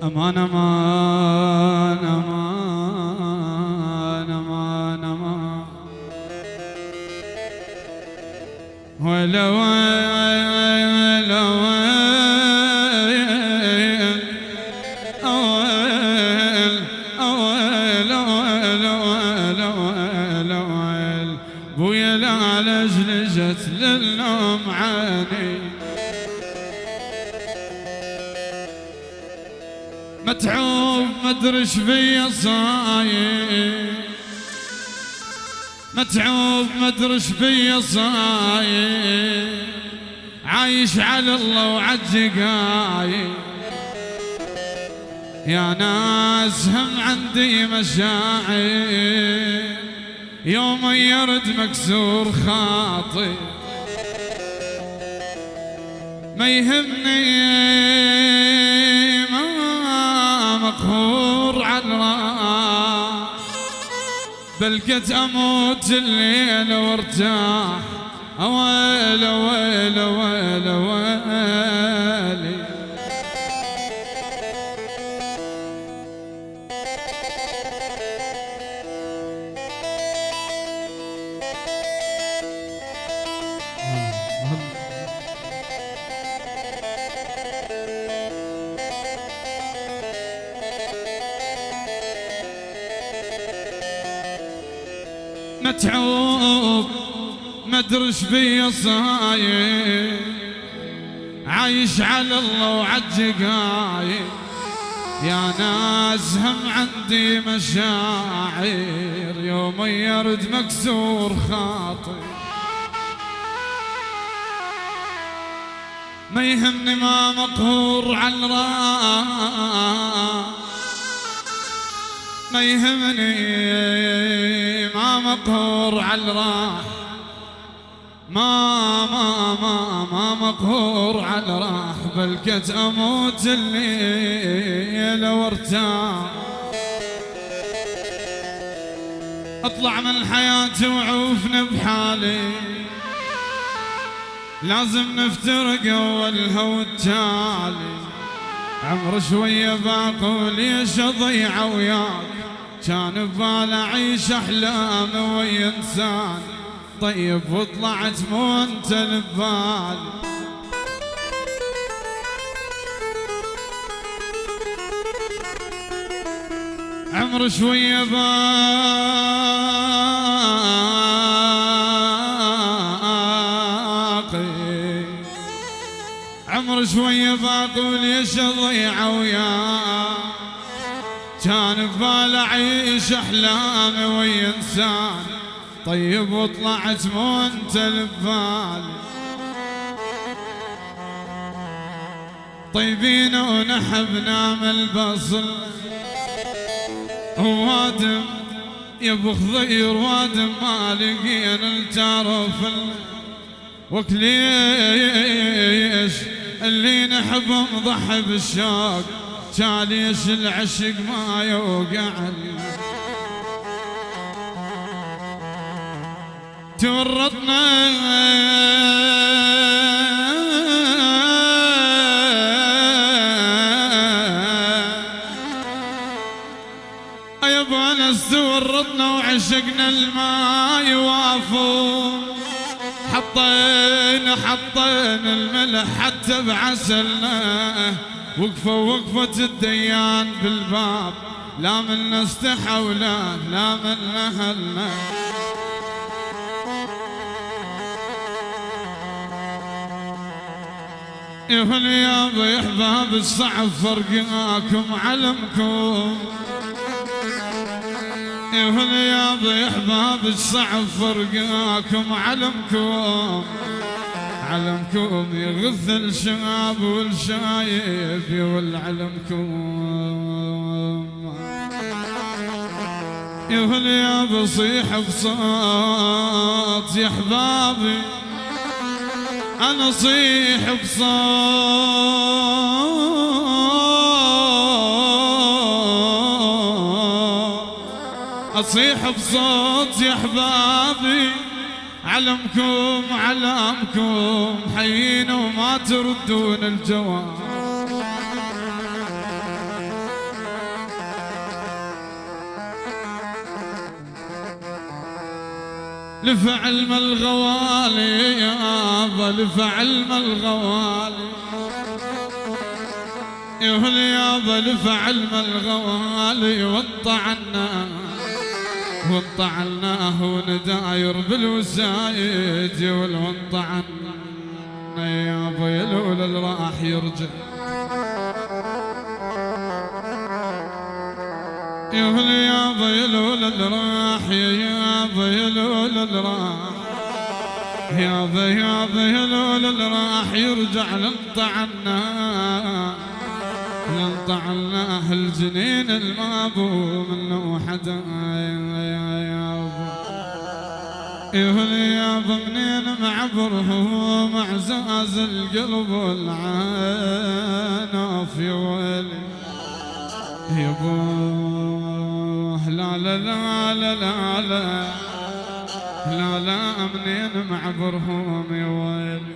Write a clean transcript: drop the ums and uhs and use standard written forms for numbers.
أمان أمان أمان أمان أمان ولا ولا ويل أويل أويل أويل أويل أويل أويل بويا لا لجلجت للنوم عيني متعوب مدرش فيا صاير متعوب مدرش فيا صاير عايش على الله وعالجقاير يا ناس هم عندي مشاعر يوم يرد مكسور خاطر ما يهمني مقهور على الراس بل قد اموت الليل وارتاح اويل اويل اويل اويل متعوب مدرش بيا صاير عايش على الله وعالجقاير يا ناس هم عندي مشاعر يوم يرد مكسور خاطر ما يهمني ما مقهور على الراس ما يهمني ما مقهور على الراح ما مقهور على الراح بل كنت اموت الليل وارتاح اطلع من حياتي وعوفنا بحالي لازم نفترق اولها والتالي عمر شويه باقي ليش اضيع وياك كان ببالي اعيش احلامي ويا انسان طيب وطلعت مو انت البال عمر شويه باقي عمر شويه باقي وليش اضيع وياك كان ببالي اعيش احلامي ويا انسان طيب وطلعت مو انت البال طيبين ونحبنا من البصل وادم يبو خضير وادم ما لقينا التعرف وكليش اللي نحبه مضحي بالشوق ليش العشق ما يوقع تورطنا يابا ناس تورطنا وعشقنا الماء يوافو حطينا الملح حتى بعسلنا وقفة الديان بالباب لا منا استحى ولا منا هلنا يهل يابا يا احباب الصعب فرقناكم علمكم يهل يابا يا احباب الصعب فرقناكم علمكم يغث الشباب والشايب والعلمكم يهل يا بصيح بصوت يا احبابي انا صيح بصوت أصيح بصوت يا أحبابي علمكم علمكم حيين وما تردون الجواب. لفعل ما الغوالي يابا لفعل ما الغوالي يهل يابا لفعل ما الغوالي وانطعناه ونداير بالوسايد وانطعنا يابا يلول اللي راح يرجع يهل يابا يلول اللي راح يابا يلول اللي راح يابا يلول اللي راح يرجع لنطعناه الجنين المابو منه حدا يهل يابا منين معبره معزاز القلب والعين في ويلي يبوه لا لا لا لا لا لا لا لا منين معبرهم يا ويلي